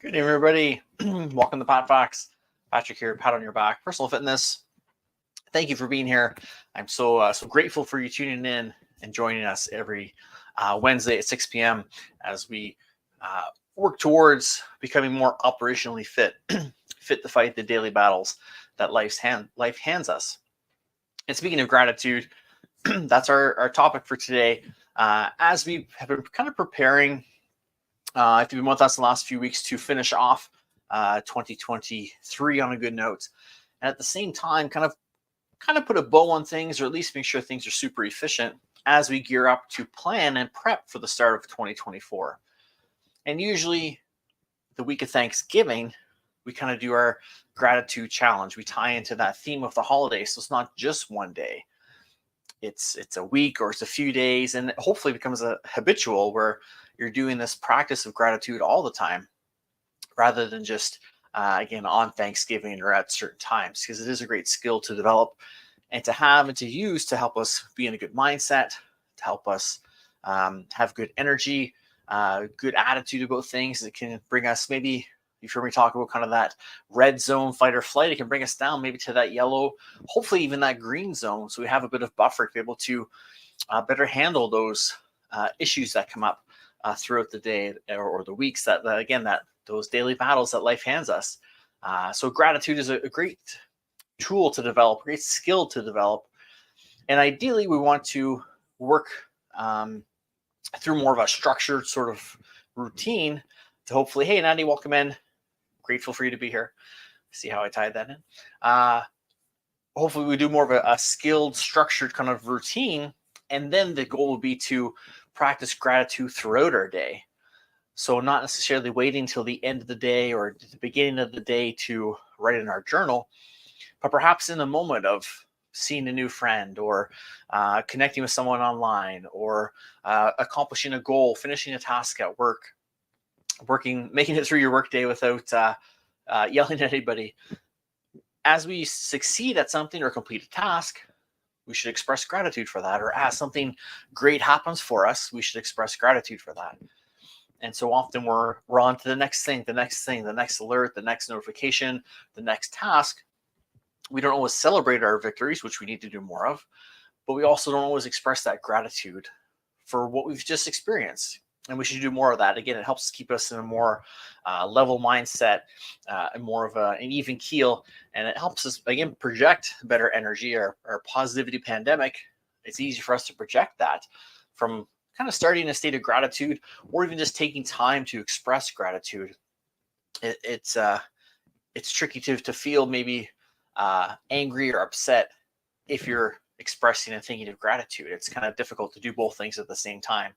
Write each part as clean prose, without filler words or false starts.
Good evening, everybody. Welcome to PatFacts. Patrick here, pat on your back, personal fitness. Thank you for being here. I'm so grateful for you tuning in and joining us every Wednesday at 6 p.m. as we work towards becoming more operationally fit, fit to fight the daily battles that life hands us. And speaking of gratitude, that's our topic for today. As we have been kind of preparing, if you've been with us the last few weeks, to finish off 2023 on a good note, and at the same time, kind of put a bow on things, or at least make sure things are super efficient as we gear up to plan and prep for the start of 2024. And usually, the week of Thanksgiving, we kind of do our gratitude challenge. We tie into that theme of the holiday, so it's not just one day. It's a week or it's a few days, and it hopefully becomes a habitual where you're doing this practice of gratitude all the time, rather than just again on Thanksgiving or at certain times, because it is a great skill to develop and to have and to use to help us be in a good mindset, to help us have good energy, good attitude about things. It can bring us, maybe you've heard me talk about kind of that red zone, fight or flight. It can bring us down maybe to that yellow, hopefully even that green zone, so we have a bit of buffer to be able to better handle those issues that come up throughout the day or the weeks that those daily battles that life hands us. So gratitude is a great tool to develop, great skill to develop. And ideally, we want to work through more of a structured sort of routine to hopefully, hey, Nandi, welcome in. Grateful for you to be here. See how I tied that in? Hopefully we do more of a skilled, structured kind of routine. And then the goal would be to practice gratitude throughout our day. So not necessarily waiting till the end of the day or the beginning of the day to write in our journal, but perhaps in the moment of seeing a new friend, or connecting with someone online, or accomplishing a goal, finishing a task at work, making it through your workday without yelling at anybody. As we succeed at something or complete a task, we should express gratitude for that. Or as something great happens for us, we should express gratitude for that. And so often we're on to the next thing, the next alert, the next notification, the next task. We don't always celebrate our victories, which we need to do more of, but we also don't always express that gratitude for what we've just experienced. And we should do more of that. Again, it helps keep us in a more level mindset, and more of an even keel. And it helps us, again, project better energy. Our positivity pandemic, it's easy for us to project that from kind of starting in a state of gratitude, or even just taking time to express gratitude. It's tricky to feel maybe angry or upset if you're expressing and thinking of gratitude. It's kind of difficult to do both things at the same time.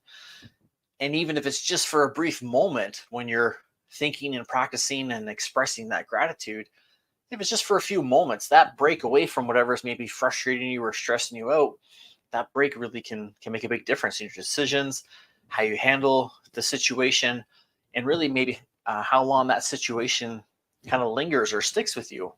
And even if it's just for a brief moment when you're thinking and practicing and expressing that gratitude, if it's just for a few moments, that break away from whatever is maybe frustrating you or stressing you out, that break really can make a big difference in your decisions, how you handle the situation, and really maybe how long that situation kind of lingers or sticks with you.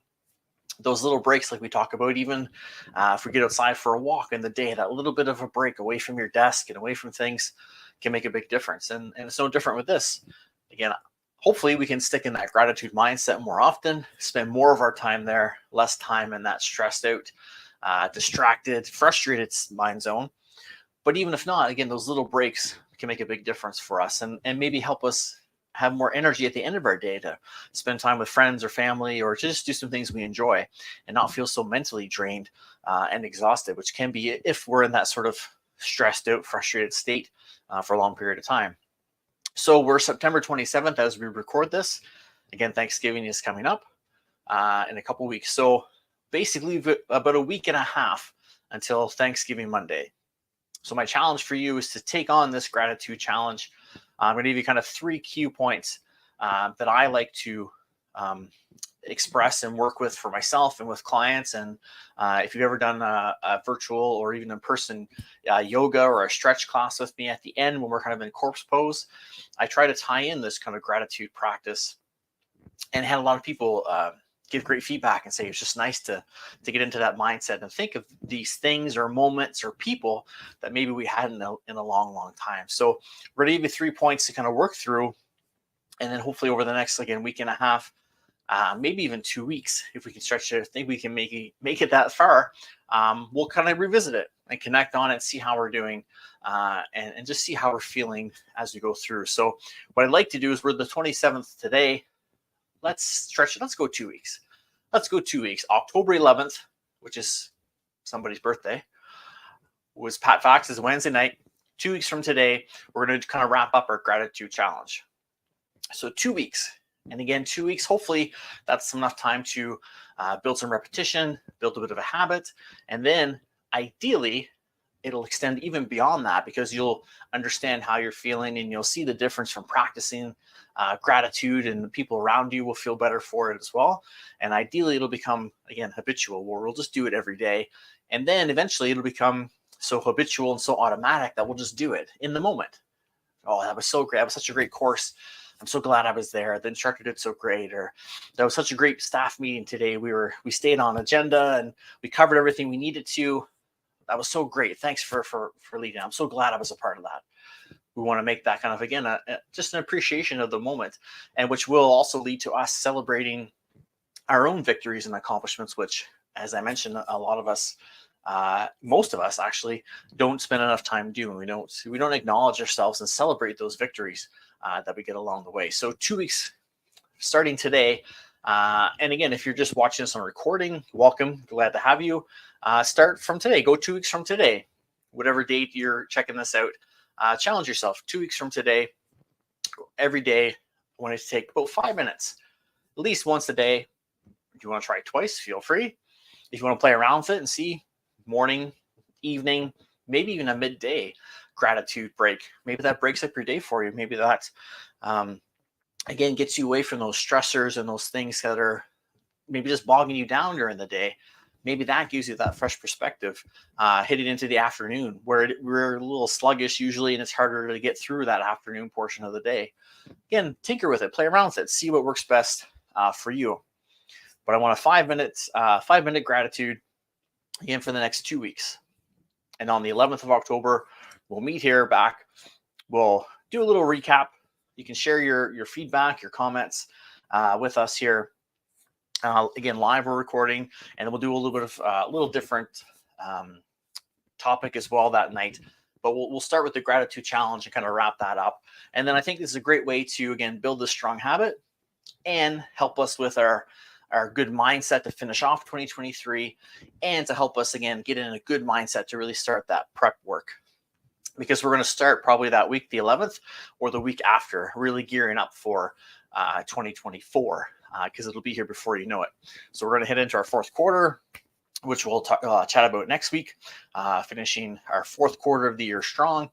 Those little breaks, like we talk about, even if we get outside for a walk in the day, that little bit of a break away from your desk and away from things can make a big difference. And it's no different with this. Again, hopefully we can stick in that gratitude mindset more often, spend more of our time there, less time in that stressed out, distracted, frustrated mind zone. But even if not, again, those little breaks can make a big difference for us, and maybe help us have more energy at the end of our day to spend time with friends or family, or just do some things we enjoy and not feel so mentally drained and exhausted, which can be if we're in that sort of stressed out, frustrated state for a long period of time. So we're September 27th as we record this. Again, Thanksgiving is coming up in a couple weeks. So basically about a week and a half until Thanksgiving Monday. So my challenge for you is to take on this gratitude challenge. I'm going to give you kind of 3 key points that I like to express and work with for myself and with clients. And if you've ever done a virtual or even in person yoga or a stretch class with me at the end when we're kind of in corpse pose, I try to tie in this kind of gratitude practice, and had a lot of people give great feedback and say it's just nice to get into that mindset and think of these things or moments or people that maybe we hadn't in a long time. So we're going to give you 3 points to kind of work through And then hopefully over the next, again, week and a half, maybe even 2 weeks, if we can stretch it, I think we can make it that far. We'll kind of revisit it and connect on it, see how we're doing, and just see how we're feeling as we go through. So what I'd like to do is, we're the 27th today. Let's stretch it. Let's go 2 weeks. October 11th, which is somebody's birthday, was PatFacts' Wednesday night. 2 weeks from today, we're going to kind of wrap up our gratitude challenge. So 2 weeks. And again, 2 weeks, hopefully that's enough time to build some repetition, build a bit of a habit. And then ideally, it'll extend even beyond that, because you'll understand how you're feeling and you'll see the difference from practicing gratitude, and the people around you will feel better for it as well. And ideally, it'll become, again, habitual, where we'll just do it every day. And then eventually it'll become so habitual and so automatic that we'll just do it in the moment. Oh, that was so great. That was such a great course. I'm so glad I was there. The instructor did so great. Or that was such a great staff meeting today. We stayed on agenda and we covered everything we needed to. That was so great. Thanks for leading. I'm so glad I was a part of that. We want to make that kind of, again, just an appreciation of the moment, and which will also lead to us celebrating our own victories and accomplishments, which, as I mentioned, a lot of us, most of us actually, don't spend enough time doing. We don't acknowledge ourselves and celebrate those victories that we get along the way. So 2 weeks starting today. And again, if you're just watching this on recording, welcome. Glad to have you. Start from today. Go 2 weeks from today, whatever date you're checking this out. Challenge yourself 2 weeks from today. Every day, I want it to take about 5 minutes, at least once a day. If you want to try it twice, feel free. If you want to play around with it and see, morning, evening, maybe even a midday gratitude break. Maybe that breaks up your day for you. Maybe that, again, gets you away from those stressors and those things that are maybe just bogging you down during the day. Maybe that gives you that fresh perspective heading into the afternoon, where we're a little sluggish usually, and it's harder to get through that afternoon portion of the day. Again, tinker with it, play around with it, see what works best for you. But I want a 5-minute gratitude, again, for the next 2 weeks. And on the 11th of October, we'll meet here back. We'll do a little recap. You can share your feedback, your comments with us here. Again, live, we're recording, and then we'll do a little bit of a little different topic as well that night. But we'll start with the gratitude challenge and kind of wrap that up. And then I think this is a great way to, again, build this strong habit and help us with our good mindset to finish off 2023, and to help us, again, get in a good mindset to really start that prep work. Because we're going to start probably that week, the 11th, or the week after, really gearing up for 2024, because it'll be here before you know it. So we're going to head into our fourth quarter, which we'll chat about next week, finishing our fourth quarter of the year strong.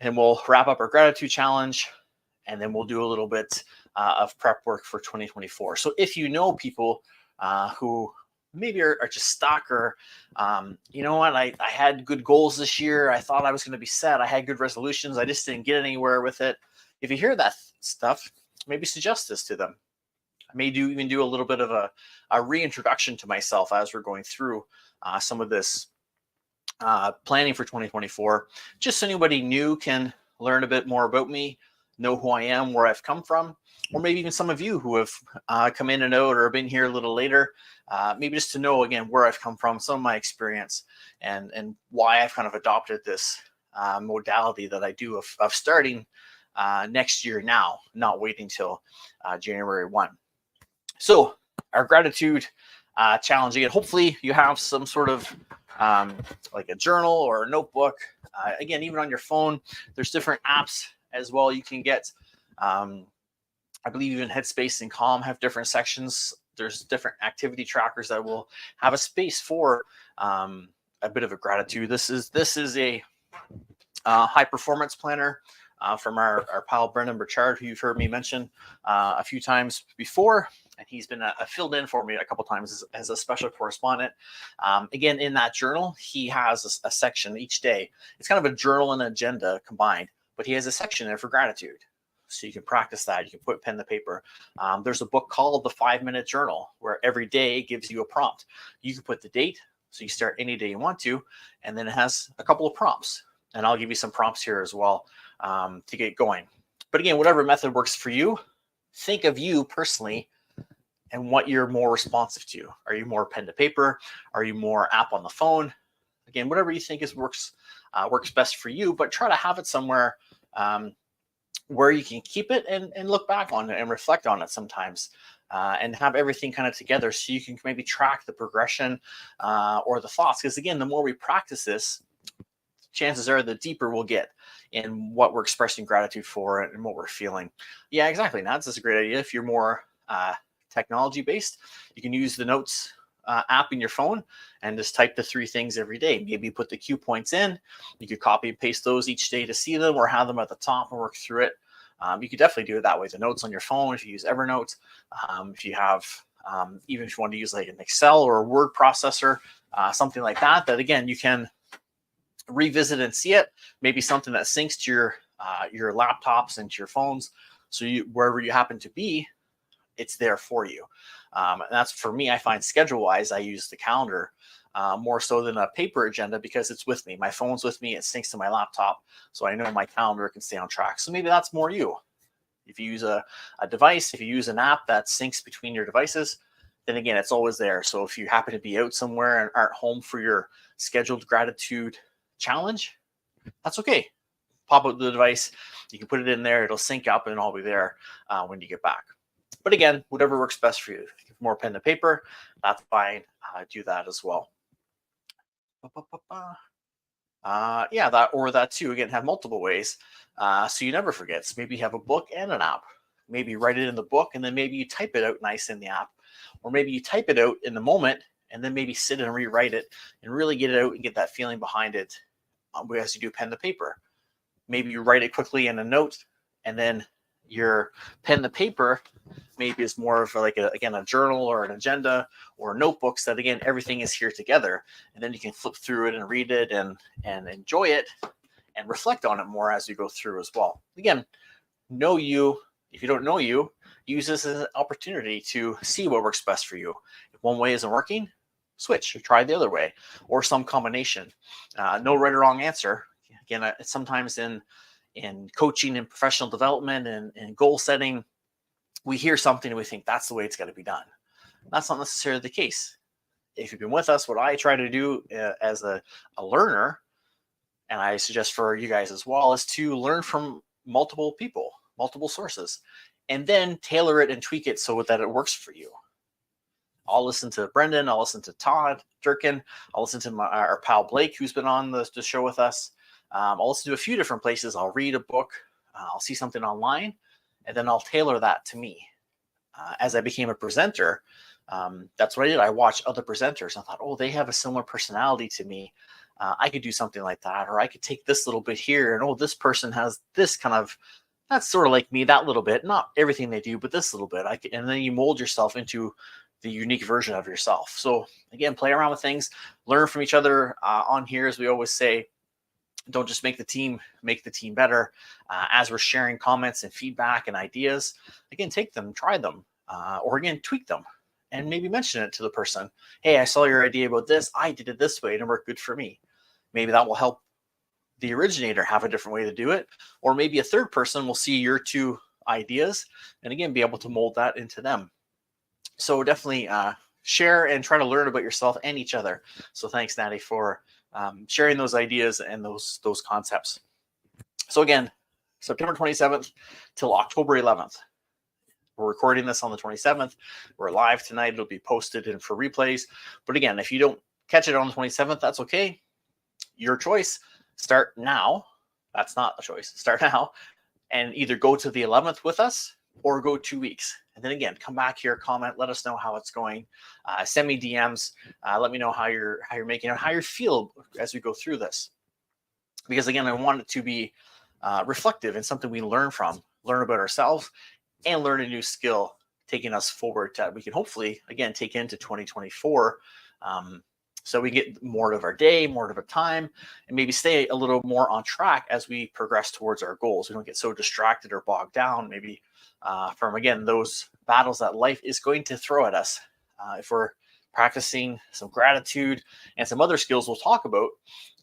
And we'll wrap up our gratitude challenge, and then we'll do a little bit of prep work for 2024. So if you know people who maybe are just stuck, or you know what, I had good goals this year, I thought I was going to be set, I had good resolutions, I just didn't get anywhere with it. If you hear that stuff, maybe suggest this to them. I may even do a little bit of a reintroduction to myself as we're going through some of this planning for 2024, just so anybody new can learn a bit more about me, know who I am, where I've come from, or maybe even some of you who have come in and out or been here a little later, maybe just to know, again, where I've come from, some of my experience, and why I've kind of adopted this modality that I do of starting next year now, not waiting till January 1. So our gratitude challenge, again, hopefully you have some sort of like a journal or a notebook. Again, even on your phone, there's different apps as well you can get. I believe even Headspace and Calm have different sections. There's different activity trackers that will have a space for a bit of a gratitude. This is a high performance planner from our pal Brendan Burchard, who you've heard me mention a few times before. And he's been filled in for me a couple times as a special correspondent. Again, in that journal, he has a section each day. It's kind of a journal and agenda combined, but he has a section there for gratitude. So you can practice that. You can put pen to paper. There's a book called The 5-Minute Journal, where every day it gives you a prompt. You can put the date, so you start any day you want to, and then it has a couple of prompts. And I'll give you some prompts here as well to get going. But again, whatever method works for you, think of you personally and what you're more responsive to. Are you more pen to paper? Are you more app on the phone? Again, whatever you think works best for you, but try to have it somewhere where you can keep it and look back on it and reflect on it sometimes, and have everything kind of together so you can maybe track the progression or the thoughts. Because again, the more we practice this, chances are the deeper we'll get in what we're expressing gratitude for and what we're feeling. Yeah, exactly. That's a great idea. If you're more technology based, you can use the notes app in your phone and just type the 3 things every day. Maybe put the cue points in. You could copy and paste those each day to see them, or have them at the top and work through it. You could definitely do it that way. The notes on your phone, if you use Evernote, if you have, even if you want to use like an Excel or a word processor, something like that, that again, you can revisit and see it. Maybe something that syncs to your laptops and to your phones. So wherever you happen to be, it's there for you. And that's, for me, I find schedule wise, I use the calendar more so than a paper agenda, because it's with me. My phone's with me. It syncs to my laptop. So I know my calendar can stay on track. So maybe that's more you. If you use a device, if you use an app that syncs between your devices, then again, it's always there. So if you happen to be out somewhere and aren't home for your scheduled gratitude challenge, that's okay. Pop out the device. You can put it in there. It'll sync up and it'll be there when you get back. But again, whatever works best for you. If you have more pen to paper, that's fine. Do that as well. Yeah, that too. Again, have multiple ways, so you never forget. So maybe you have a book and an app. Maybe write it in the book, and then maybe you type it out nice in the app, or maybe you type it out in the moment, and then maybe sit and rewrite it and really get it out and get that feeling behind it as you do pen to paper. Maybe you write it quickly in a note, and then your pen to paper maybe is more of like a journal or an agenda or notebooks that, again, everything is here together, and then you can flip through it and read it and enjoy it and reflect on it more as you go through as well. Again, know you. If you don't know you, use this as an opportunity to see what works best for you. If one way isn't working, switch or try the other way, or some combination. No right or wrong answer. Again, sometimes in coaching and professional development and goal setting, we hear something and we think that's the way it's got to be done. That's not necessarily the case. If you've been with us, what I try to do as a learner, and I suggest for you guys as well, is to learn from multiple people, multiple sources, and then tailor it and tweak it so that it works for you. I'll listen to Brendan. I'll listen to Todd Durkin. I'll listen to our pal Blake, who's been on the show with us. I'll listen to a few different places. I'll read a book. I'll see something online, and then I'll tailor that to me. As I became a presenter, that's what I did. I watched other presenters. I thought, oh, they have a similar personality to me. I could do something like that, or I could take this little bit here, and oh, this person has this kind of, that's sort of like me, that little bit, not everything they do, but this little bit. And then you mold yourself into the unique version of yourself. So again, play around with things, learn from each other on here, as we always say. Don't just make the team better. As we're sharing comments and feedback and ideas, again, take them, try them, or again, tweak them, and maybe mention it to the person. Hey, I saw your idea about this. I did it this way and it worked good for me. Maybe that will help the originator have a different way to do it. Or maybe a third person will see your 2 ideas and again, be able to mold that into them. So definitely share and try to learn about yourself and each other. So thanks, Natty, for sharing those ideas and those concepts. So again, September 27th till October 11th. We're recording this on the 27th. We're live tonight. It'll be posted and for replays. But again, if you don't catch it on the 27th, that's okay. Your choice. Start now. That's not a choice. Start now and either go to the 11th with us or go 2 weeks. And then again, come back here, comment, let us know how it's going. Send me DMs. Let me know how you're making it, how you feel as we go through this. Because again, I want it to be reflective and something we learn from, learn about ourselves, and learn a new skill, taking us forward that we can hopefully, again, take into 2024. So we get more of our day, more of our time, and maybe stay a little more on track as we progress towards our goals. We don't get so distracted or bogged down, maybe from, again, those battles that life is going to throw at us. If we're practicing some gratitude and some other skills we'll talk about,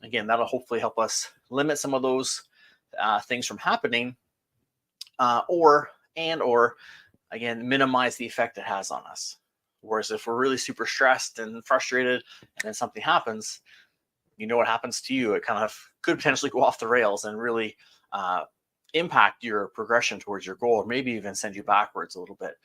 again, that'll hopefully help us limit some of those things from happening, or again, minimize the effect it has on us. Whereas if we're really super stressed and frustrated and then something happens, you know what happens to you. It kind of could potentially go off the rails and really impact your progression towards your goal, or maybe even send you backwards a little bit,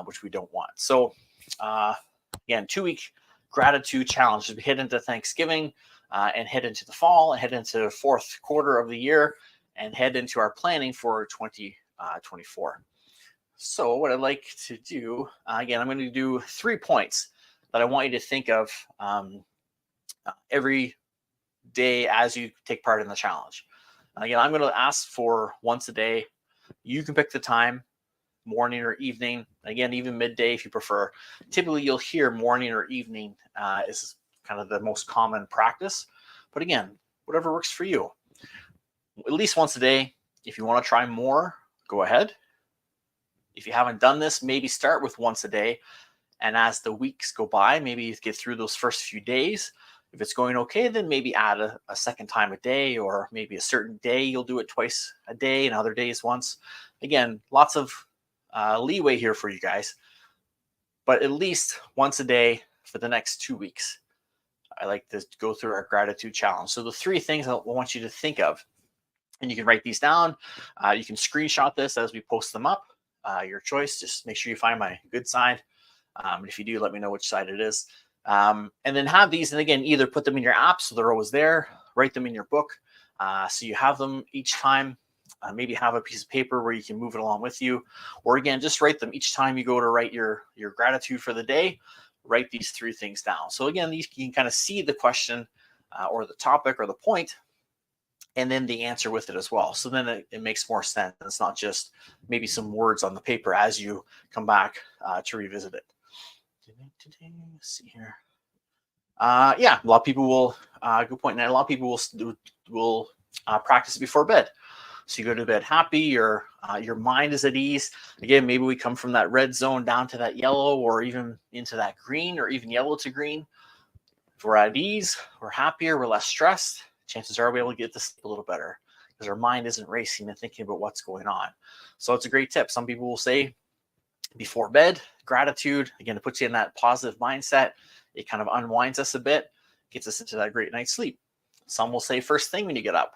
which we don't want. So again, 2-week gratitude challenge as we head into Thanksgiving and head into the fall and head into the fourth quarter of the year and head into our planning for 2024. So what I'd like to do, again, I'm going to do 3 points that I want you to think of every day as you take part in the challenge. Again, I'm going to ask for once a day. You can pick the time, morning or evening. Again, even midday if you prefer. Typically, you'll hear morning or evening is kind of the most common practice. But again, whatever works for you. At least once a day. If you want to try more, go ahead. If you haven't done this, maybe start with once a day. And as the weeks go by, maybe you get through those first few days. If it's going okay, then maybe add a second time a day, or maybe a certain day you'll do it twice a day and other days once. Again, lots of leeway here for you guys, but at least once a day for the next 2 weeks. I like to go through our gratitude challenge. So the 3 things I want you to think of, and you can write these down. You can screenshot this as we post them up. Your choice. Just make sure you find my good side. If you do, let me know which side it is. And then have these, and again, either put them in your app so they're always there, write them in your book so you have them each time. Maybe have a piece of paper where you can move it along with you, or again, just write them each time you go to write your gratitude for the day. Write these 3 things down. So again, you can kind of see the question or the topic or the point, and then the answer with it as well. So then it makes more sense. It's not just maybe some words on the paper as you come back to revisit it. Let's see here. Yeah, a lot of people will, good point. And a lot of people will practice it before bed. So you go to bed happy, your mind is at ease. Again, maybe we come from that red zone down to that yellow, or even into that green, or even yellow to green. If we're at ease, we're happier, we're less stressed, chances are we'll be able to get to sleep a little better because our mind isn't racing and thinking about what's going on. So it's a great tip. Some people will say before bed, gratitude. Again, it puts you in that positive mindset. It kind of unwinds us a bit, gets us into that great night's sleep. Some will say first thing when you get up.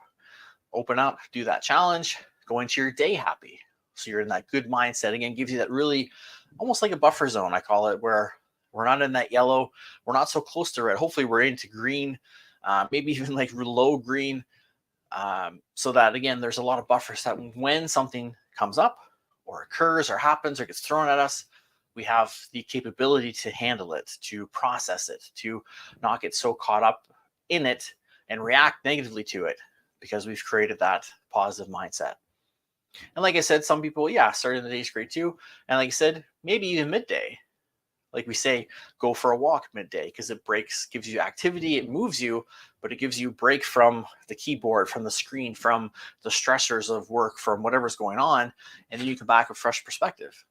Open up, do that challenge, go into your day happy. So you're in that good mindset. Again, gives you that really almost like a buffer zone, I call it, where we're not in that yellow. We're not so close to red. Hopefully we're into green, maybe even like low green. So that, again, there's a lot of buffers that when something comes up or occurs or happens or gets thrown at us, we have the capability to handle it, to process it, to not get so caught up in it and react negatively to it, because we've created that positive mindset. And like I said, some people, starting the day is great too. And like I said, maybe even midday. Like we say, go for a walk midday because it gives you activity, it moves you, but it gives you a break from the keyboard, from the screen, from the stressors of work, from whatever's going on. And then you come back with fresh perspective.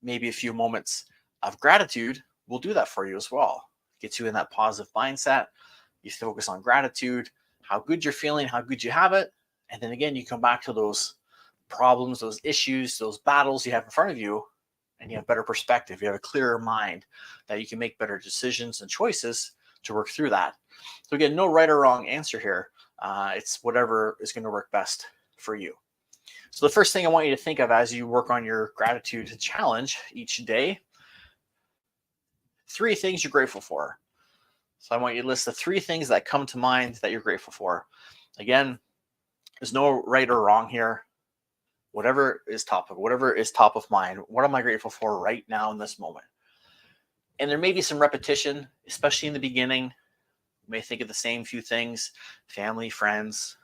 Maybe a few moments of gratitude will do that for you as well. Gets you in that positive mindset. You focus on gratitude, how good you're feeling, how good you have it. And then again, you come back to those problems, those issues, those battles you have in front of you, and you have better perspective. You have a clearer mind that you can make better decisions and choices to work through that. So again, no right or wrong answer here. It's whatever is going to work best for you. So the first thing I want you to think of as you work on your gratitude challenge each day, 3 things you're grateful for. So I want you to list the 3 things that come to mind that you're grateful for. Again, there's no right or wrong here. Whatever is top of mind. What am I grateful for right now in this moment? And there may be some repetition, especially in the beginning. You may think of the same few things: family, friends,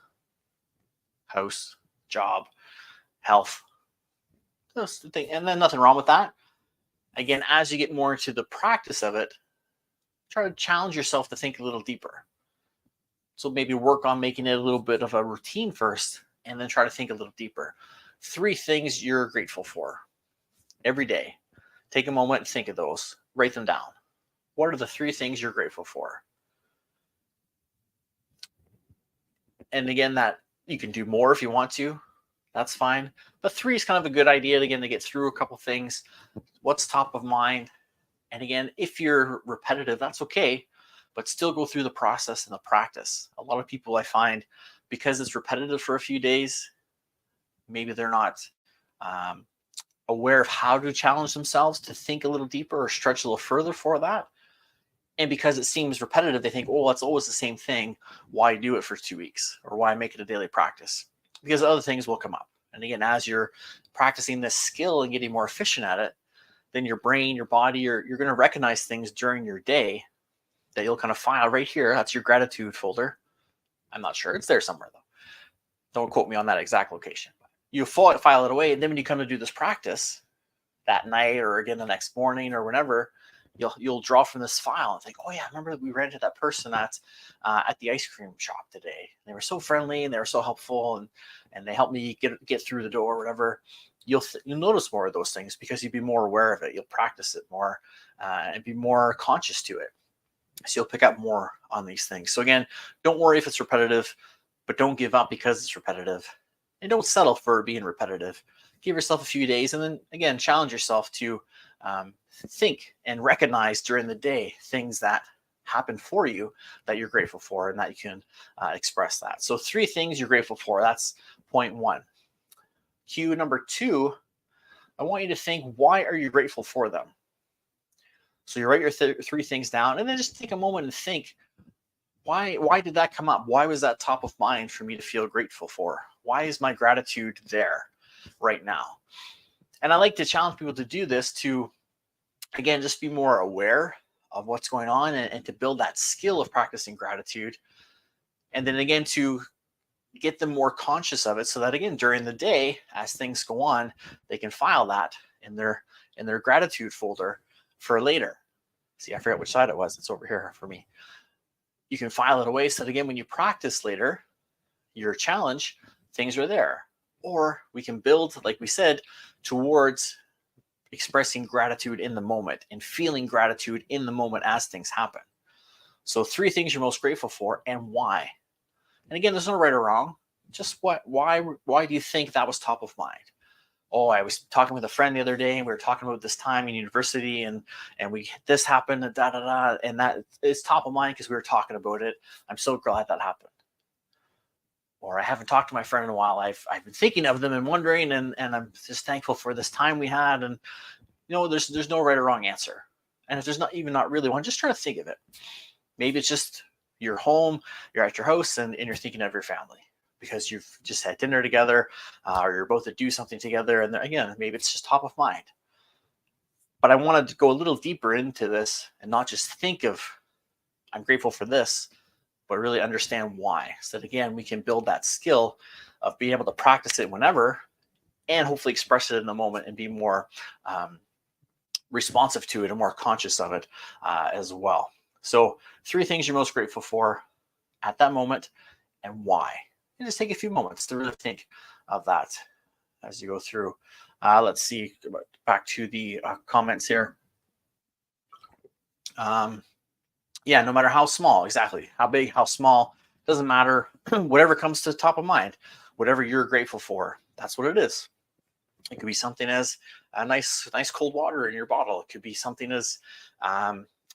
house, job, health. Those things. And then nothing wrong with that. Again, as you get more into the practice of it, try to challenge yourself to think a little deeper. So maybe work on making it a little bit of a routine first, and then try to think a little deeper. 3 things you're grateful for every day. Take a moment and think of those. Write them down. What are the 3 things you're grateful for? And again, that you can do more if you want to. That's fine. But 3 is kind of a good idea, again, to get through a couple things. What's top of mind? And again, if you're repetitive, that's okay, but still go through the process and the practice. A lot of people I find, because it's repetitive for a few days, maybe they're not um, aware of how to challenge themselves to think a little deeper or stretch a little further for that. And because it seems repetitive, they think, oh, it's always the same thing. Why do it for 2 weeks? Or why make it a daily practice? Because other things will come up. And again, as you're practicing this skill and getting more efficient at it, then your brain, your body, you're going to recognize things during your day that you'll kind of file right here. That's your gratitude folder. I'm not sure. It's there somewhere, though. Don't quote me on that exact location. You file it away, and then when you come to do this practice that night or again the next morning or whenever, you'll draw from this file and think, oh yeah, I remember we ran into that person at the ice cream shop today. They were so friendly and they were so helpful, and they helped me get through the door or whatever. You'll notice more of those things because you'll be more aware of it. You'll practice it more and be more conscious to it. So you'll pick up more on these things. So again, don't worry if it's repetitive, but don't give up because it's repetitive. And don't settle for being repetitive. Give yourself a few days and then again, challenge yourself to think and recognize during the day things that happen for you that you're grateful for and that you can express that. So 3 things you're grateful for. That's point 1. Cue number 2, I want you to think, why are you grateful for them? So you write your 3 things down and then just take a moment and think, why did that come up? Why was that top of mind for me to feel grateful for? Why is my gratitude there right now? And I like to challenge people to do this to, again, just be more aware of what's going on and to build that skill of practicing gratitude. And then again, to get them more conscious of it so that again, during the day, as things go on, they can file that in their gratitude folder for later. See, I forget which side it was. It's over here for me. You can file it away so that again, when you practice later, your challenge, things are there. Or we can build, like we said, towards expressing gratitude in the moment and feeling gratitude in the moment as things happen. So 3 things you're most grateful for and why. And again, there's no right or wrong. Just why do you think that was top of mind? Oh, I was talking with a friend the other day and we were talking about this time in university and this happened and and that is top of mind because we were talking about it. I'm so glad that happened. Or I haven't talked to my friend in a while. I've been thinking of them and wondering, and I'm just thankful for this time we had. And there's no right or wrong answer. And if there's not really one, just try to think of it. Maybe it's just you're home, you're at your house, and you're thinking of your family because you've just had dinner together, or you're both to do something together. And again, maybe it's just top of mind. But I wanted to go a little deeper into this and not just think of, I'm grateful for this, but really understand why. So that again, we can build that skill of being able to practice it whenever and hopefully express it in the moment and be more responsive to it and more conscious of it as well. So 3 things you're most grateful for at that moment and why. And just take a few moments to really think of that as you go through. Let's see, back to the comments here. Yeah, no matter how small, exactly. How big, how small, doesn't matter. Whatever comes to the top of mind, whatever you're grateful for, that's what it is. It could be something as a nice cold water in your bottle. It could be something as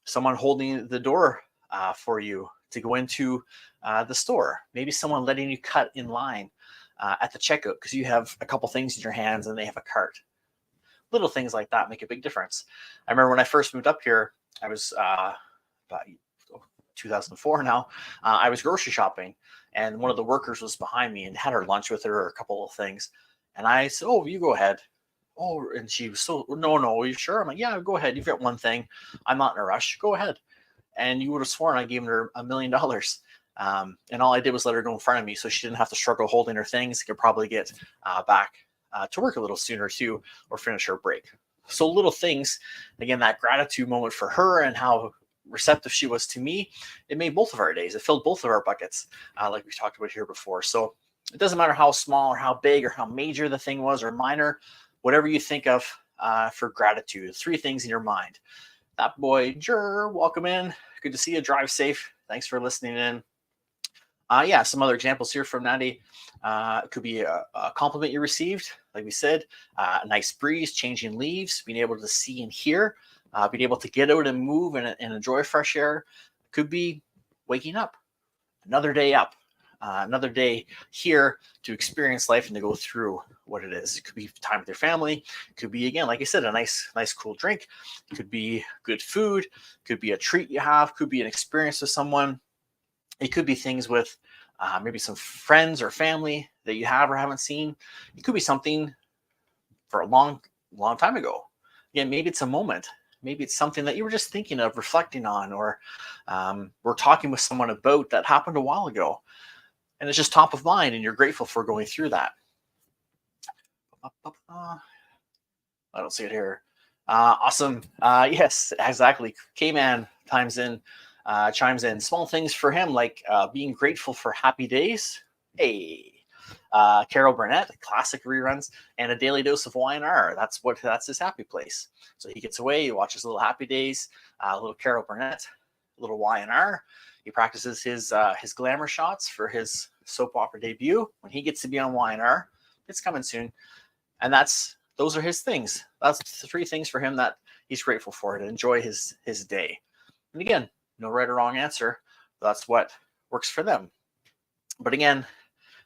someone holding the door for you to go into the store. Maybe someone letting you cut in line at the checkout because you have a couple things in your hands and they have a cart. Little things like that make a big difference. I remember when I first moved up here, I was about 2004 now, I was grocery shopping and one of the workers was behind me and had her lunch with her or a couple of things. And I said, oh, you go ahead. Oh, and she was no, are you sure? I'm like, yeah, go ahead. You've got one thing. I'm not in a rush. Go ahead. And you would have sworn I gave her $1 million. And all I did was let her go in front of me so she didn't have to struggle holding her things. Could probably get back to work a little sooner too, or finish her break. So little things, again, that gratitude moment for her and how receptive she was to me, it made both of our days. It filled both of our buckets, like we talked about here before. So it doesn't matter how small or how big or how major the thing was or minor, whatever you think of for gratitude, 3 things in your mind. That boy, Jer, welcome in. Good to see you. Drive safe. Thanks for listening in. Yeah, some other examples here from Natty. It could be a compliment you received, like we said, a nice breeze, changing leaves, being able to see and hear, being able to get out and move and enjoy fresh air. Could be waking up, another day up, another day here to experience life and to go through what it is. It could be time with your family. It could be, again, like I said, a nice cool drink. It could be good food. It could be a treat you have. It could be an experience with someone. It could be things with maybe some friends or family that you have or haven't seen. It could be something for a long time ago. Again, maybe it's a moment. Maybe it's something that you were just thinking of, reflecting on, or we're talking with someone about that happened a while ago. And it's just top of mind, and you're grateful for going through that. I don't see it here. Awesome. Yes, exactly. K-Man chimes in. Small things for him, like being grateful for happy days. Hey. Carol Burnett, classic reruns, and a daily dose of Y&R. That's his happy place. So he gets away, he watches little Happy Days, little Carol Burnett, little Y&R. He practices his glamour shots for his soap opera debut. When he gets to be on Y&R, it's coming soon. And those are his things. That's the 3 things for him that he's grateful for, to enjoy his day. And again, no right or wrong answer. That's what works for them. But again,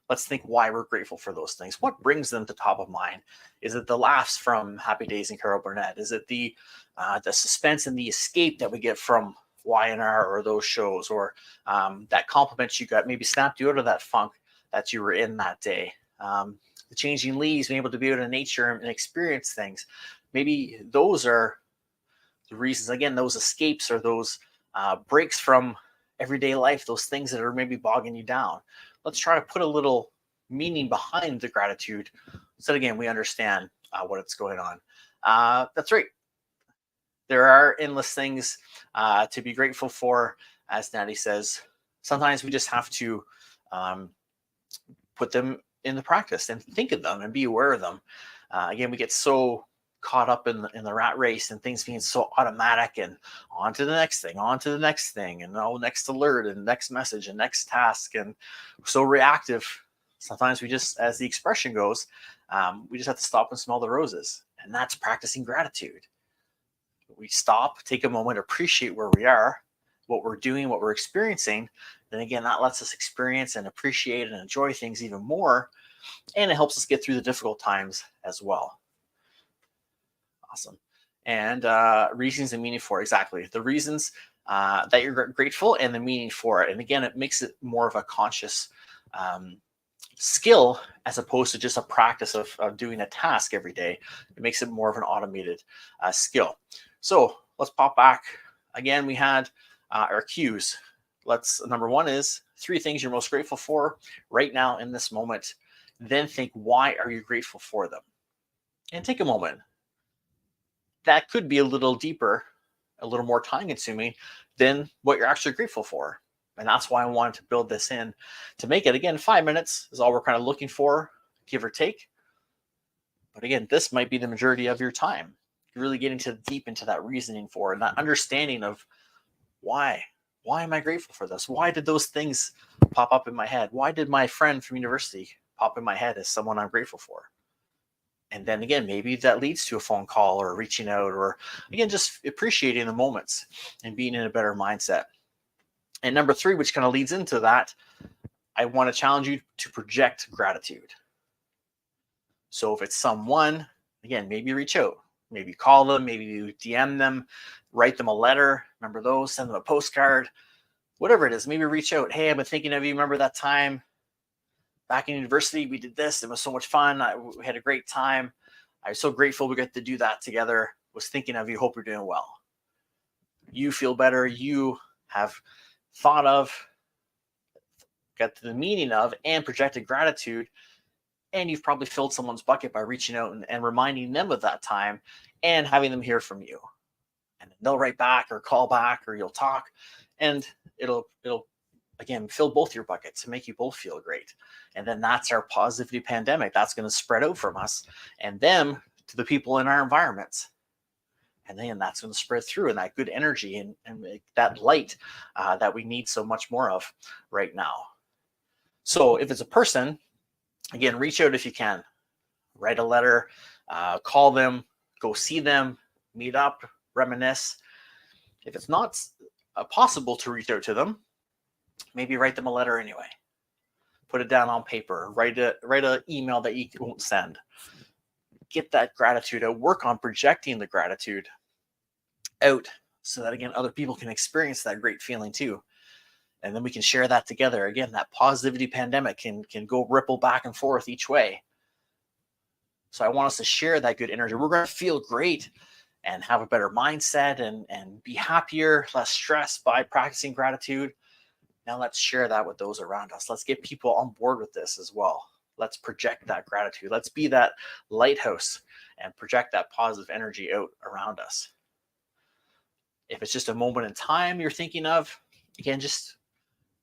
let's think why we're grateful for those things. What brings them to top of mind? Is it the laughs from Happy Days and Carol Burnett? Is it the suspense and the escape that we get from Y&R or those shows, or that compliment you got maybe snapped you out of that funk that you were in that day? The changing leaves, being able to be out in nature and experience things. Maybe those are the reasons. Again, those escapes or those breaks from everyday life, those things that are maybe bogging you down. Let's try to put a little meaning behind the gratitude so that, again, we understand what's going on. That's right. There are endless things to be grateful for, as Natty says. Sometimes we just have to put them into practice and think of them and be aware of them. Again, we get so caught up in the rat race and things being so automatic, and on to the next thing, and next alert and next message and next task, and so reactive. Sometimes we just, as the expression goes, we just have to stop and smell the roses, and that's practicing gratitude. We stop, take a moment, appreciate where we are, what we're doing, what we're experiencing. Then again, that lets us experience and appreciate and enjoy things even more, and it helps us get through the difficult times as well. Awesome. And reasons and meaning for it. Exactly. The reasons that you're grateful and the meaning for it. And again, it makes it more of a conscious skill as opposed to just a practice of doing a task every day. It makes it more of an automated skill. So let's pop back. Again, we had our cues. Number 1 is 3 things you're most grateful for right now in this moment. Then think, why are you grateful for them? And take a moment. That could be a little deeper, a little more time consuming than what you're actually grateful for. And that's why I wanted to build this in, to make it, again, 5 minutes is all we're kind of looking for, give or take. But again, this might be the majority of your time. You're really getting deep into that reasoning for and that understanding of why. Why am I grateful for this? Why did those things pop up in my head? Why did my friend from university pop in my head as someone I'm grateful for? And then again, maybe that leads to a phone call or reaching out, or again, just appreciating the moments and being in a better mindset. And number 3, which kind of leads into that, I want to challenge you to project gratitude. So if it's someone, again, maybe reach out, maybe call them, maybe you DM them, write them a letter. Remember those, send them a postcard, whatever it is. Maybe reach out. Hey, I've been thinking of you. Remember that time back in university, we did this. It was so much fun. We had a great time. I'm so grateful we got to do that together. Was thinking of you. Hope you're doing well. You feel better. You have thought of, got the meaning of, and projected gratitude. And you've probably filled someone's bucket by reaching out and reminding them of that time and having them hear from you. And they'll write back or call back, or you'll talk, and it'll again, fill both your buckets and make you both feel great. And then that's our positivity pandemic. That's going to spread out from us and them to the people in our environments. And then that's going to spread through, and that good energy and that light that we need so much more of right now. So if it's a person, again, reach out if you can. Write a letter, call them, go see them, meet up, reminisce. If it's not possible to reach out to them, maybe write them a letter anyway. Put it down on paper. Write an email that you won't send. Get that gratitude out. Work on projecting the gratitude out so that, again, other people can experience that great feeling too. And then we can share that together. Again, that positivity pandemic can go ripple back and forth each way. So I want us to share that good energy. We're going to feel great and have a better mindset and be happier, less stressed by practicing gratitude. Now let's share that with those around us. Let's get people on board with this as well. Let's project that gratitude. Let's be that lighthouse and project that positive energy out around us. If it's just a moment in time you're thinking of, again, just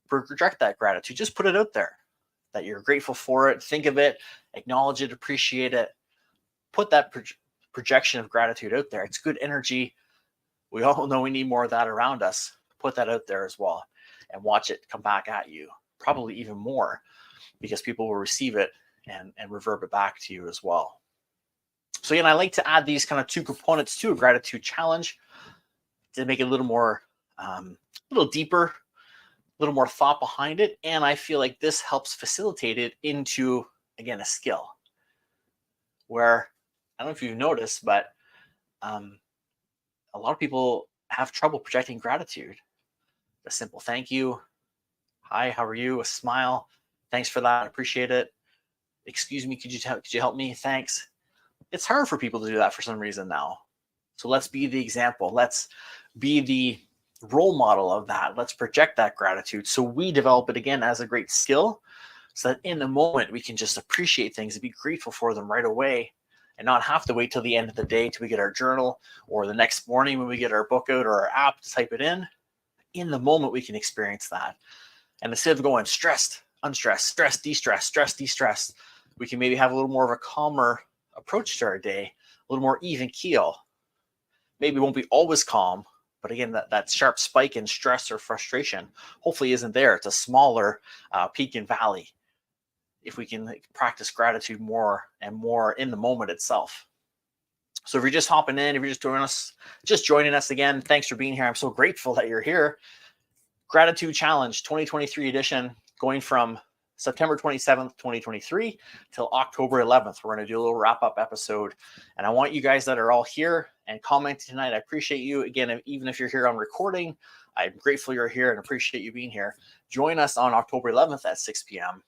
project that gratitude. Just put it out there that you're grateful for it. Think of it, acknowledge it, appreciate it. Put that projection of gratitude out there. It's good energy. We all know we need more of that around us. Put that out there as well and watch it come back at you, probably even more, because people will receive it and revert it back to you as well. So again, I like to add these kind of two components to a gratitude challenge to make it a little more, a little deeper, a little more thought behind it. And I feel like this helps facilitate it into, again, a skill where, I don't know if you've noticed, but a lot of people have trouble projecting gratitude. A simple thank you. Hi, how are you? A smile. Thanks for that. I appreciate it. Excuse me, could you help me? Thanks. It's hard for people to do that for some reason now. So let's be the example. Let's be the role model of that. Let's project that gratitude so we develop it again as a great skill, so that in the moment we can just appreciate things and be grateful for them right away and not have to wait till the end of the day till we get our journal or the next morning when we get our book out or our app to type it in. In the moment we can experience that. And instead of going stressed, unstressed, stress, de-stress, we can maybe have a little more of a calmer approach to our day, a little more even keel. Maybe it won't be always calm, but again, that sharp spike in stress or frustration hopefully isn't there. It's a smaller peak and valley if we can practice gratitude more and more in the moment itself. So if you're just hopping in, if you're just joining us again, thanks for being here. I'm so grateful that you're here. Gratitude Challenge 2023 edition, going from September 27th, 2023 till October 11th. We're going to do a little wrap-up episode. And I want you guys that are all here and commenting tonight, I appreciate you. Again, even if you're here on recording, I'm grateful you're here and appreciate you being here. Join us on October 11th at 6 p.m.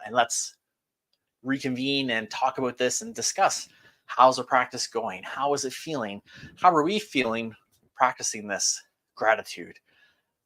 and let's reconvene and talk about this and discuss, how's the practice going? How is it feeling? How are we feeling practicing this gratitude?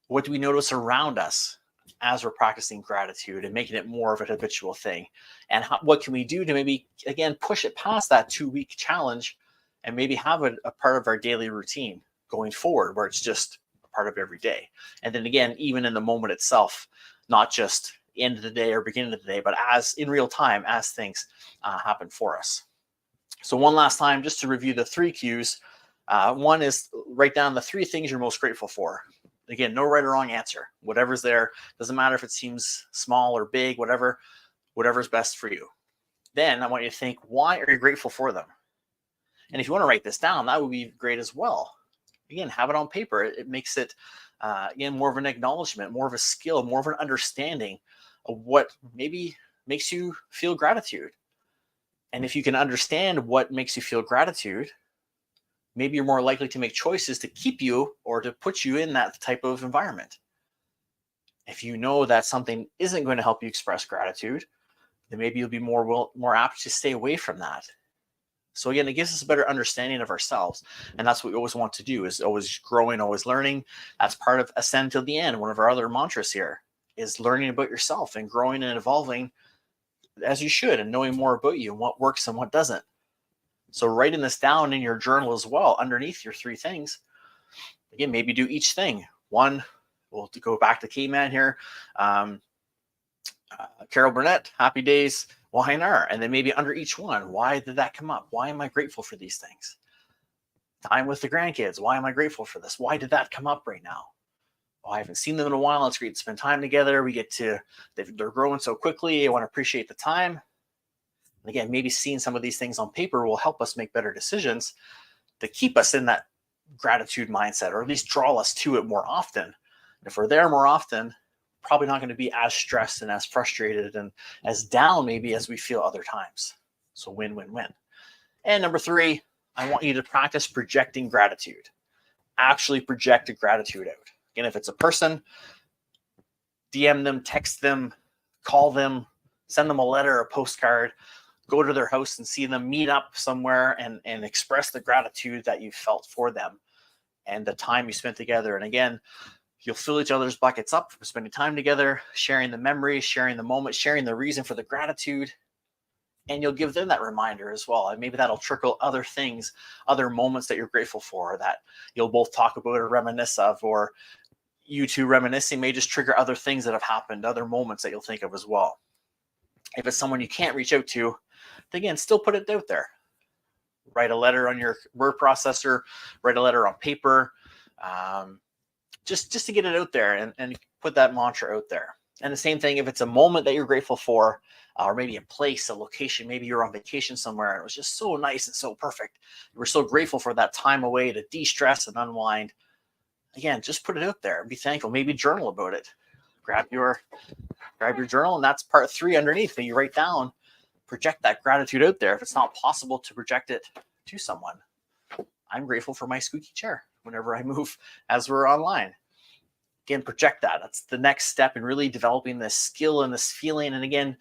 What do we notice around us as we're practicing gratitude and making it more of a habitual thing? And what can we do to maybe, again, push it past that 2-week challenge and maybe have it a part of our daily routine going forward, where it's just a part of every day. And then again, even in the moment itself, not just end of the day or beginning of the day, but as in real time, as things happen for us. So one last time, just to review the 3 cues. One is write down the 3 things you're most grateful for. Again, no right or wrong answer. Whatever's there, doesn't matter if it seems small or big, whatever's best for you. Then I want you to think, why are you grateful for them? And if you want to write this down, that would be great as well. Again, have it on paper. It makes it, again, more of an acknowledgement, more of a skill, more of an understanding of what maybe makes you feel gratitude. And if you can understand what makes you feel gratitude, maybe you're more likely to make choices to keep you or to put you in that type of environment. If you know that something isn't going to help you express gratitude, then maybe you'll be more apt to stay away from that. So again, it gives us a better understanding of ourselves. And that's what we always want to do, is always growing, always learning. That's part of Ascend Till the End. One of our other mantras here is learning about yourself and growing and evolving as you should, and knowing more about you and what works and what doesn't. So writing this down in your journal as well, underneath your 3 things. Again, maybe do each thing. One, we'll go back to K-Man here. Carol Burnett, happy days, Wahainar. And then maybe under each one, why did that come up? Why am I grateful for these things? Time with the grandkids. Why am I grateful for this? Why did that come up right now? oh, I haven't seen them in a while. It's great to spend time together. They're growing so quickly. I want to appreciate the time. And again, maybe seeing some of these things on paper will help us make better decisions to keep us in that gratitude mindset, or at least draw us to it more often. And if we're there more often, probably not going to be as stressed and as frustrated and as down maybe as we feel other times. So win, win, win. And number 3, I want you to practice projecting gratitude. Actually project a gratitude out. Again, if it's a person, DM them, text them, call them, send them a letter, a postcard, go to their house and see them, meet up somewhere and express the gratitude that you felt for them and the time you spent together. And again, you'll fill each other's buckets up from spending time together, sharing the memories, sharing the moment, sharing the reason for the gratitude. And you'll give them that reminder as well. And maybe that'll trickle other things, other moments that you're grateful for that you'll both talk about or reminisce of, or you two reminiscing may just trigger other things that have happened, other moments that you'll think of as well. If it's someone you can't reach out to, again, still put it out there. Write a letter on your word processor, write a letter on paper, just to get it out there and put that mantra out there. And the same thing, if it's a moment that you're grateful for, or maybe a place, a location, maybe you're on vacation somewhere and it was just so nice and so perfect. You were so grateful for that time away to de-stress and unwind. Again, just put it out there and be thankful. Maybe journal about it. Grab your journal, and that's part 3 underneath that you write down. Project that gratitude out there if it's not possible to project it to someone. I'm grateful for my squeaky chair whenever I move as we're online. Again, project that. That's the next step in really developing this skill and this feeling. And again,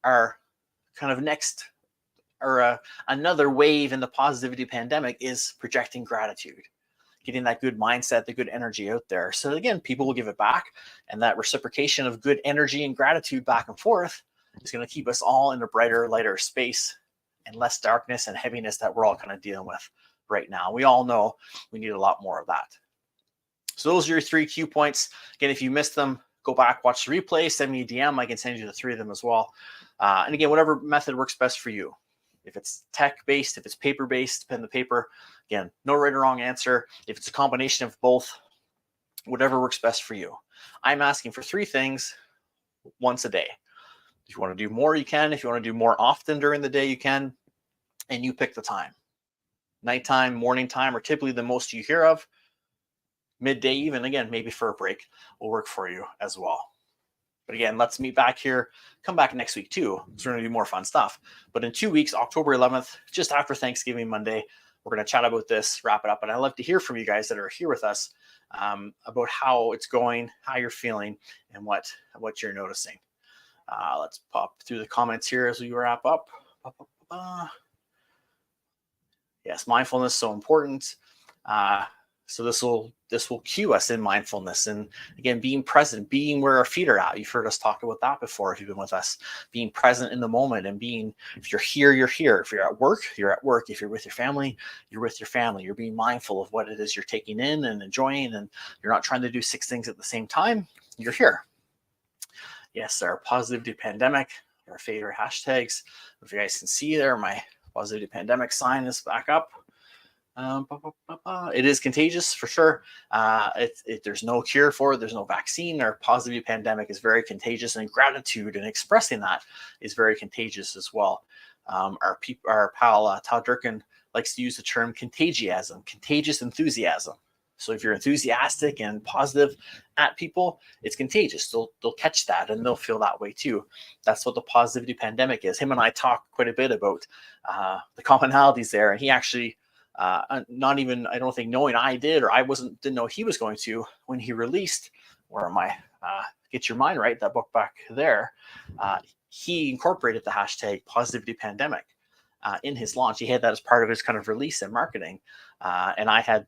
our kind of next or another wave in the positivity pandemic is projecting gratitude, getting that good mindset, the good energy out there. So again, people will give it back, and that reciprocation of good energy and gratitude back and forth is going to keep us all in a brighter, lighter space and less darkness and heaviness that we're all kind of dealing with right now. We all know we need a lot more of that. So those are your 3 cue points. Again, if you missed them, go back, watch the replay, send me a DM. I can send you the 3 of them as well. And again, whatever method works best for you. If it's tech-based, if it's paper-based, pen to paper. Again, no right or wrong answer. If it's a combination of both, whatever works best for you. I'm asking for 3 things once a day. If you want to do more, you can. If you want to do more often during the day, you can. And you pick the time. Nighttime, morning time are typically the most you hear of. Midday even, again, maybe for a break will work for you as well. But again, let's meet back here. Come back next week too. So we're going to do more fun stuff. But in 2 weeks, October 11th, just after Thanksgiving Monday, we're going to chat about this, wrap it up. And I'd love to hear from you guys that are here with us about how it's going, how you're feeling, and what you're noticing. Let's pop through the comments here as we wrap up. Yes, mindfulness is so important. So this will cue us in mindfulness, and again, being present, being where our feet are at. You've heard us talk about that before if you've been with us. Being present in the moment, and being, if you're here, you're here. If you're at work, you're at work. If you're with your family, you're with your family. You're being mindful of what it is you're taking in and enjoying, and you're not trying to do 6 things at the same time. You're here. Yes, our positivity pandemic, our favorite hashtags. If you guys can see there, my positivity pandemic sign is back up. It is contagious for sure. There's no cure for it. There's no vaccine. Our positivity pandemic is very contagious, and gratitude and expressing that is very contagious as well. Our pal Todd Durkin likes to use the term contagiasm, contagious enthusiasm. So if you're enthusiastic and positive at people, it's contagious. They'll catch that and they'll feel that way too. That's what the positivity pandemic is. Him and I talk quite a bit about the commonalities there, and he actually. Not even, I don't think knowing I did, or didn't know he was going to, when he released, where am I? Get Your Mind Right, that book back there. He incorporated the hashtag positivity pandemic in his launch. He had that as part of his kind of release and marketing. And I had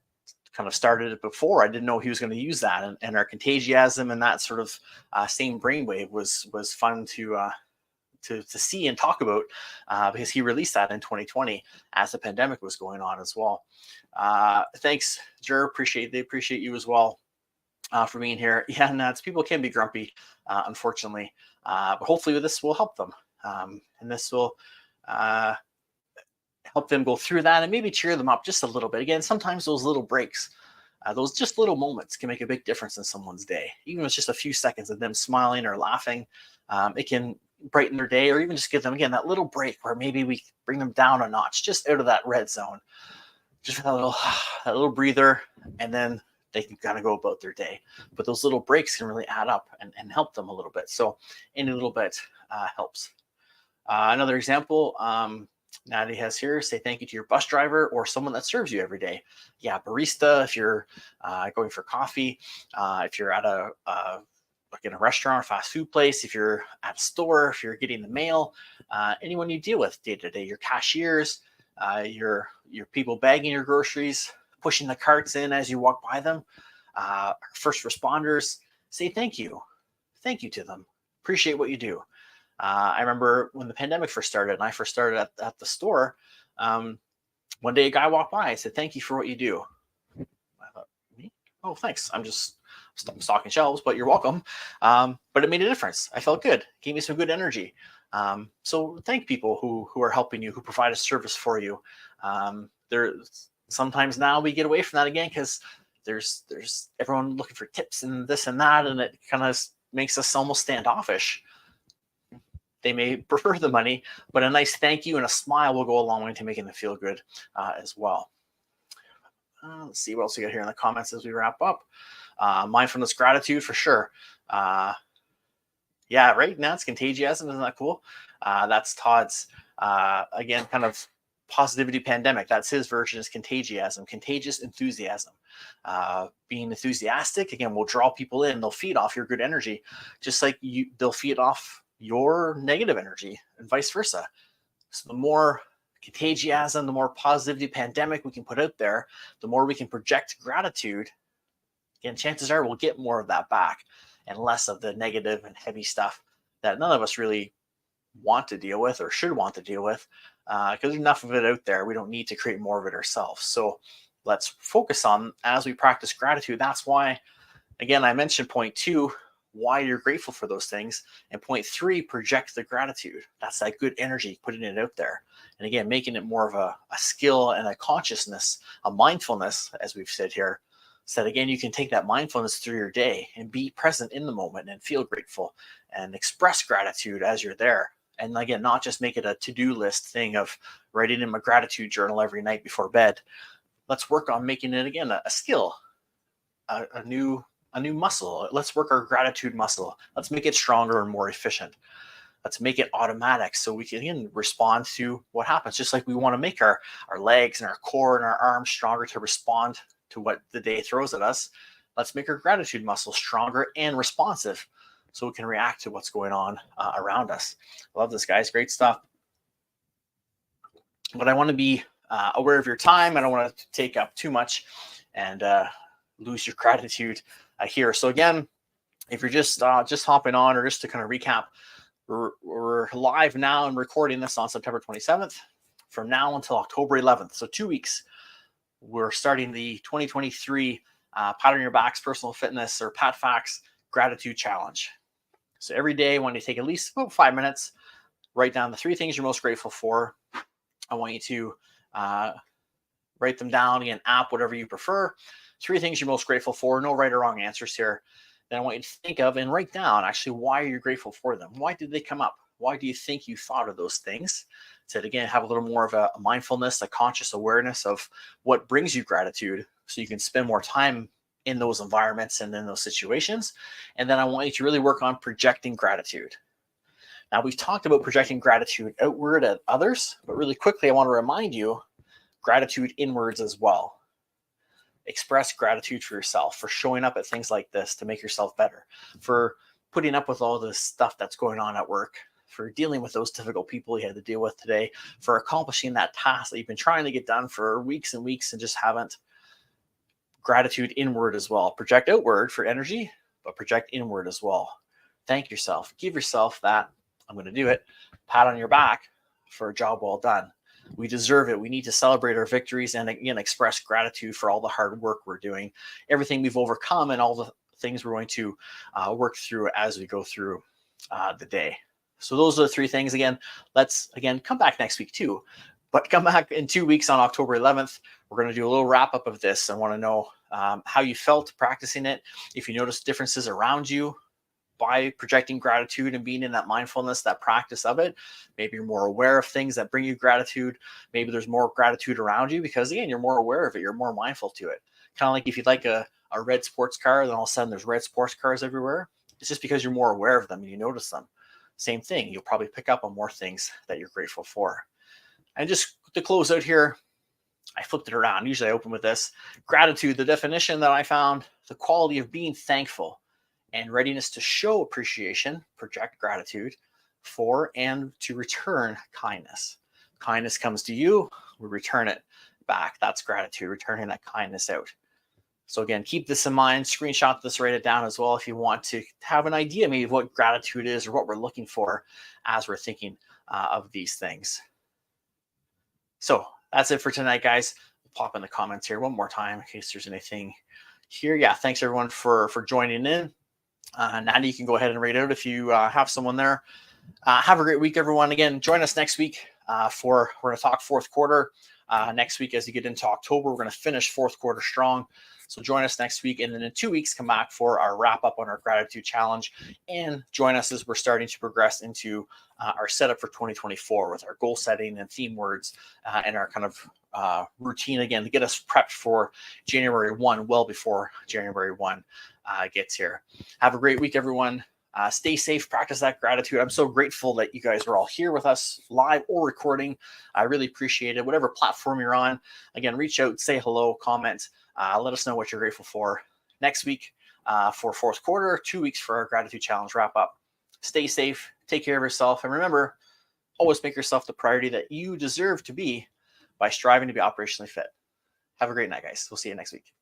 kind of started it before. I didn't know he was going to use that. And our contagiasm and that sort of same brainwave was fun to see and talk about because he released that in 2020 as the pandemic was going on as well. Thanks, Jer. Appreciate you as well for being here. Yeah, Nats, people can be grumpy, unfortunately, but hopefully this will help them. And this will help them go through that and maybe cheer them up just a little bit. Again, sometimes those little breaks Those just little moments can make a big difference in someone's day. Even if it's just a few seconds of them smiling or laughing, it can brighten their day, or even just give them, again, that little break where maybe we bring them down a notch, just out of that red zone, just for that little breather, and then they can kind of go about their day. But those little breaks can really add up and help them a little bit. So any little bit helps. Another example, Natty has here, say thank you to your bus driver or someone that serves you every day. Yeah, barista, if you're going for coffee, if you're at like in a restaurant or fast food place, if you're at a store, if you're getting the mail, anyone you deal with day to day, your cashiers, your people bagging your groceries, pushing the carts in as you walk by them, first responders, say thank you. Thank you to them. Appreciate what you do. I remember when the pandemic first started and I first started at the store, one day a guy walked by. I said, thank you for what you do. I thought, me? Oh, thanks. I'm just stocking shelves, but you're welcome. But it made a difference. I felt good. Gave me some good energy. So thank people who are helping you, who provide a service for you. Sometimes now we get away from that again because there's everyone looking for tips and this and that, and it kind of makes us almost standoffish. They may prefer the money, but a nice thank you and a smile will go a long way to making them feel good as well. Let's see what else we got here in the comments as we wrap up. Mindfulness, gratitude for sure. Yeah, right now it's contagiasm. Isn't that cool? That's Todd's, again, kind of positivity pandemic. That's his version, is contagiasm, contagious enthusiasm. Being enthusiastic, again, will draw people in. They'll feed off your good energy, just like they'll feed off your negative energy and vice versa. So the more contagiasm, the more positivity pandemic we can put out there, the more we can project gratitude. Again, chances are we'll get more of that back and less of the negative and heavy stuff that none of us really want to deal with or should want to deal with, because there's enough of it out there. We don't need to create more of it ourselves. So let's focus on, as we practice gratitude. That's why, again, I mentioned point 2, why you're grateful for those things, and point 3, project the gratitude. That's that good energy, putting it out there, and again, making it more of a skill and a consciousness, a mindfulness, as we've said here, so that again you can take that mindfulness through your day and be present in the moment and feel grateful and express gratitude as you're there. And again, not just make it a to-do list thing of writing in my gratitude journal every night before bed. Let's work on making it, again, a skill, a new muscle. Let's work our gratitude muscle. Let's make it stronger and more efficient. Let's make it automatic so we can, again, respond to what happens. Just like we want to make our legs and our core and our arms stronger to respond to what the day throws at us. Let's make our gratitude muscle stronger and responsive so we can react to what's going on around us. Love this, guys. Great stuff. But I want to be aware of your time. I don't want to take up too much and lose your gratitude here. So again, if you're just hopping on, or just to kind of recap, we're live now and recording this on September 27th. From now until October 11th, so 2 weeks, we're starting the 2023 Pat on Your Back's Personal Fitness, or PatFacts Gratitude Challenge. So every day, I want you to take at least about 5 minutes, write down the 3 things you're most grateful for. I want you to write them down, again, app, whatever you prefer. 3 things you're most grateful for. No right or wrong answers here. Then I want you to think of and write down, actually, why are you grateful for them? Why did they come up? Why do you think you thought of those things? So again, have a little more of a mindfulness, a conscious awareness of what brings you gratitude, so you can spend more time in those environments and in those situations. And then I want you to really work on projecting gratitude. Now, we've talked about projecting gratitude outward at others, but really quickly, I want to remind you, gratitude inwards as well. Express gratitude for yourself, for showing up at things like this to make yourself better, for putting up with all this stuff that's going on at work, for dealing with those difficult people you had to deal with today, for accomplishing that task that you've been trying to get done for weeks and weeks and just haven't. Gratitude inward as well. Project outward for energy, but project inward as well. Thank yourself. Give yourself that, I'm going to do it, pat on your back for a job well done. We deserve it. We need to celebrate our victories and, again, express gratitude for all the hard work we're doing, everything we've overcome, and all the things we're going to work through as we go through the day. So those are the 3 things. Again, let's, come back next week too, but come back in 2 weeks on October 11th. We're going to do a little wrap up of this. I want to know how you felt practicing it. If you notice differences around you by projecting gratitude and being in that mindfulness, that practice of it, maybe you're more aware of things that bring you gratitude. Maybe there's more gratitude around you because, again, you're more aware of it. You're more mindful to it. Kind of like if you'd like a red sports car, then all of a sudden there's red sports cars everywhere. It's just because you're more aware of them and you notice them. Same thing. You'll probably pick up on more things that you're grateful for. And just to close out here, I flipped it around. Usually I open with this. Gratitude, the definition that I found, the quality of being thankful and readiness to show appreciation, project gratitude for, and to return kindness. Kindness comes to you, we return it back. That's gratitude, returning that kindness out. So again, keep this in mind, screenshot this, write it down as well if you want to have an idea maybe of what gratitude is or what we're looking for as we're thinking of these things. So that's it for tonight, guys. Pop in the comments here one more time in case there's anything here. Yeah, thanks everyone for joining in. Natalie, you can go ahead and rate out if you have someone there. Have a great week, everyone. Again, join us next week we're going to talk fourth quarter. Next week, as you get into October, we're going to finish fourth quarter strong. So join us next week. And then in 2 weeks, come back for our wrap up on our gratitude challenge. And join us as we're starting to progress into our setup for 2024 with our goal setting and theme words and our kind of routine again to get us prepped for January 1, well before January 1 gets here. Have a great week, everyone. Stay safe, practice that gratitude. I'm so grateful that you guys are all here with us live or recording. I really appreciate it. Whatever platform you're on, again, reach out, say hello, comment, let us know what you're grateful for. Next week for fourth quarter, 2 weeks for our gratitude challenge wrap up. Stay safe, take care of yourself, and remember, always make yourself the priority that you deserve to be by striving to be operationally fit. Have a great night, guys. We'll see you next week.